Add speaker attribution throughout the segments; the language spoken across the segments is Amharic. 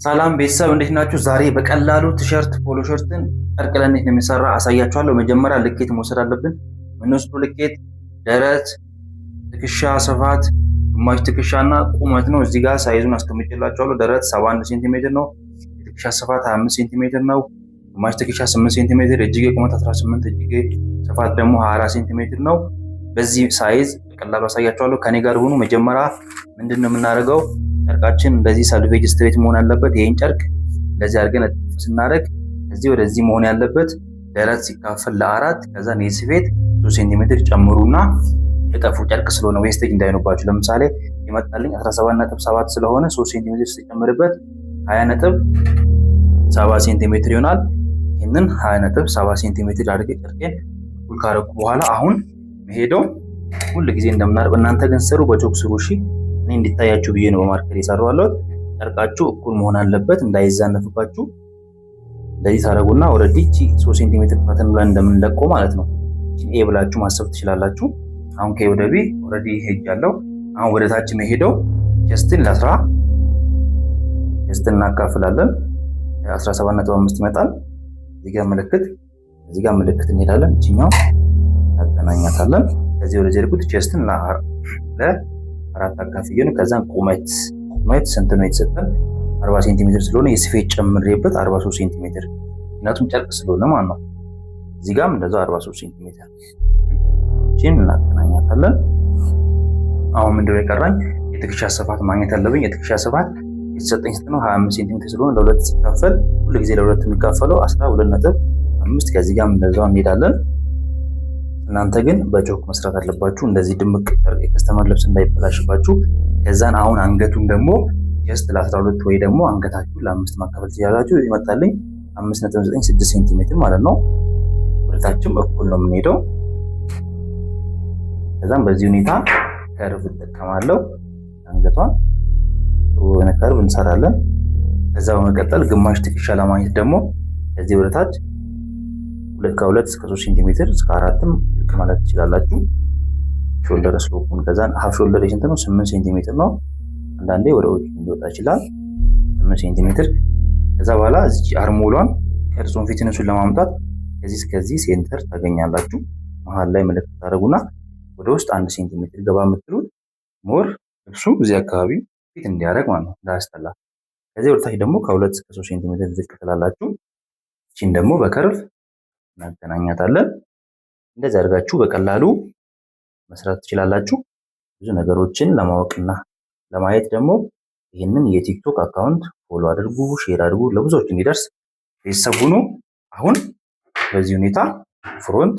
Speaker 1: ሰላም ቤተሰብ እንዴት ናችሁ? ዛሬ በቀላሉ ቲሸርት ፖሎ ሸርትን ጨርቅ ላይ እንዴት እንደሚሰራ አሳያችኋለሁ። መጀመሪያ ልኬት መውሰድ አለብን። የምንወስደው ልኬት ደረት፣ ትከሻ ስፋት፣ ግማሽ ትከሻና ቁመት ነው። እዚህ ጋር ሳይዙን አስቀምጬላችኋለሁ። ደረት 71 ሴንቲሜትር ነው። የትከሻ ስፋት 25 ሴንቲሜትር ነው። ግማሽ ትከሻ 8 ሴንቲሜትር፣ እጅጌ ቁመት 18፣ እጅጌ ስፋት ደግሞ 24 ሴንቲሜትር ነው። በዚህ ሳይዝ በቀላሉ አሳያችኋለሁ። ከኔ ጋር ሆኑ። መጀመሪያ ምንድነው የምናደርገው? ጨርቃችን እንደዚህ ሳልቬጅ ስትሬት መሆን አለበት። ይሄን ጨርቅ እንደዚህ አድርገን ስናደርግ እዚህ ወደዚህ መሆን ያለበት። ደረት ሲካፈል ለአራት ከዛ ኔት ስፌት 3 ሴንቲሜትር ጨምሩና እጠፉ። ጨርቅ ስለሆነ ዌስቴጅ እንዳይኖባችሁ። ለምሳሌ ይመጣልኝ 17.7 ስለሆነ 3 ሴንቲሜትር ሲጨምርበት 20.7 ሴንቲሜትር ይሆናል። ይሄንን 20.7 ሴንቲሜትር አድርጌ ጨርቄን እኩል ካረኩ በኋላ አሁን መሄደው ሁሉ ጊዜ እንደምናደርግ እናንተ ግን ስሩ፣ በቾክ ስሩ። እሺ እኔ እንዲታያችሁ ብዬ ነው በማርከር የሰራሁት። ጨርቃችሁ እኩል መሆን አለበት እንዳይዛነፍባችሁ። እንደዚህ ታረጉና ኦሬዲ 3 ሴንቲሜትር ፓተርን ላይ እንደምንለቀው ማለት ነው። ኤ ብላችሁ ማሰብ ትችላላችሁ። አሁን ከኤ ወደ ቢ ኦሬዲ ሄጃለሁ። አሁን ወደ ታች መሄደው ጀስትን ጀስትን እናካፍላለን። 17.5 ይመጣል። እዚህ ጋር ምልክት እንሄዳለን። እቺኛው እናገናኛታለን። ከዚህ ወደ ጀርኩት ጀስትን ለአራት አካፍዬ ነው። ከዛን ቁመት ስንት ነው የተሰጠን? 40 ሴንቲሜትር ስለሆነ የስፌት ጨምሬበት 43 ሴንቲሜትር፣ ምክንያቱም ጨርቅ ስለሆነ ማለት ነው። እዚህ ጋርም እንደዛው 43 ሴንቲሜትር እቺን እናገናኛታለን። አሁን ምንድነው የቀራኝ? የትከሻ ስፋት ማግኘት አለብኝ። የትከሻ ስፋት የተሰጠኝ ስንት ነው? 25 ሴንቲሜትር ስለሆነ ለሁለት ሲካፈል ሁሉ ጊዜ ለሁለት የሚካፈለው 12.5። ከዚህ ጋርም እንደዛው እንሄዳለን። እናንተ ግን በቾክ መስራት አለባችሁ። እንደዚህ ድምቅ የከስተመር ልብስ እንዳይበላሽባችሁ። ከዛን አሁን አንገቱን ደግሞ ጀስት ለ12 ወይ ደግሞ አንገታችሁ ለ5 ማካፈል ትችላላችሁ። ይመጣልኝ 5.96 ሴንቲሜትር ማለት ነው። ወደታችም እኩል ነው የምንሄደው። ከዛም በዚህ ሁኔታ ከርቭ እጠቀማለሁ። አንገቷን የሆነ ከርቭ እንሰራለን። ከዛ በመቀጠል ግማሽ ትከሻ ለማግኘት ደግሞ ከዚህ ወደታች ከ2 እስከ 3 ሴንቲሜትር እስከ 4ም ልክ ማለት ትችላላችሁ። ሾልደር ስሎፑን ከዛን ሃፍ ሾልደር ስንት ነው? 8 ሴንቲሜትር ነው። አንዳንዴ ወደ ውጭ ሊወጣ ይችላል። 8 ሴንቲሜትር። ከዛ በኋላ እዚህ አርሞሏን ቅርጹን ፊትነሱን ለማምጣት ከዚህ እስከዚህ ሴንተር ታገኛላችሁ። መሃል ላይ ምልክት ታደርጉና ወደ ውስጥ 1 ሴንቲሜትር ገባ የምትሉት ሞር ልብሱ እዚህ አካባቢ ፊት እንዲያደርግ ማለት ነው፣ እንዳያስጠላ። ከዚህ ወደታች ደግሞ ከ2 እስከ 3 ሴንቲሜትር ዝቅ ትላላችሁ። እቺን ደግሞ በከርቭ እናገናኛታለን። እንደዚህ አድርጋችሁ በቀላሉ መስራት ትችላላችሁ። ብዙ ነገሮችን ለማወቅና ለማየት ደግሞ ይህንን የቲክቶክ አካውንት ፎሎ አድርጉ፣ ሼር አድርጉ፣ ለብዙዎች እንዲደርስ ቤተሰብ ሁኑ። አሁን በዚህ ሁኔታ ፍሮንት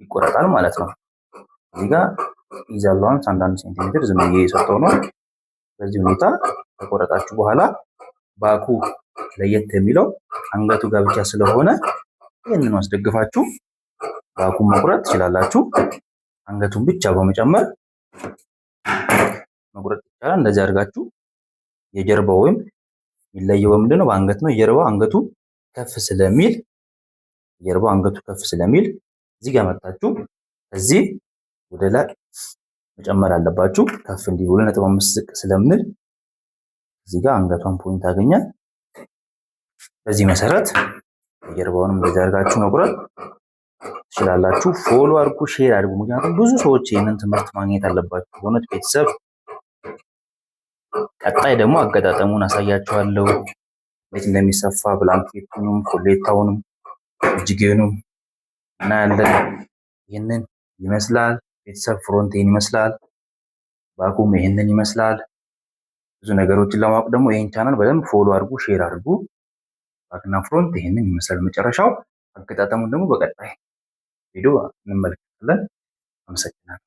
Speaker 1: ይቆረጣል ማለት ነው። እዚህ ጋር ይዛለው 1 ሴንቲሜትር ዝም ብዬ የሰጠው ነው። በዚህ ሁኔታ ተቆረጣችሁ በኋላ ባኩ ለየት የሚለው አንገቱ ጋር ብቻ ስለሆነ ይህንን አስደግፋችሁ ባኩን መቁረጥ ትችላላችሁ። አንገቱን ብቻ በመጨመር መቁረጥ ይቻላል። እንደዚህ አድርጋችሁ የጀርባው ወይም የሚለየው ምንድነው? በአንገት ነው። የጀርባው አንገቱ ከፍ ስለሚል እዚህ ጋር መጣችሁ እዚህ ወደ ላይ መጨመር አለባችሁ። ከፍ እንዲል 2.5 ዝቅ ስለምንል እዚህ ጋር አንገቷን ፖይንት አገኛል። በዚህ መሰረት የጀርባውንም እንደዚህ አድርጋችሁ መቁረጥ ትችላላችሁ። ፎሎ አድርጉ፣ ሼር አድርጉ። ምክንያቱም ብዙ ሰዎች ይህንን ትምህርት ማግኘት አለባችሁ። በእውነት ቤተሰብ ቀጣይ ደግሞ አገጣጠሙን አሳያችኋለሁ፣ እንዴት እንደሚሰፋ ብላንኬቱንም፣ ኮሌታውንም፣ እጅጌውንም እናያለን። ይህንን ይመስላል ቤተሰብ። ፍሮንት ይህን ይመስላል፣ ባኩም ይህንን ይመስላል። ብዙ ነገሮችን ለማወቅ ደግሞ ይህን ቻናል በደንብ ፎሎ አድርጉ፣ ሼር አድርጉ። ባክና ፍሮንት ይህንን ይመስላል። መጨረሻው አገጣጠሙን ደግሞ በቀጣይ ቪዲዮ እንመለከታለን። አመሰግናለሁ።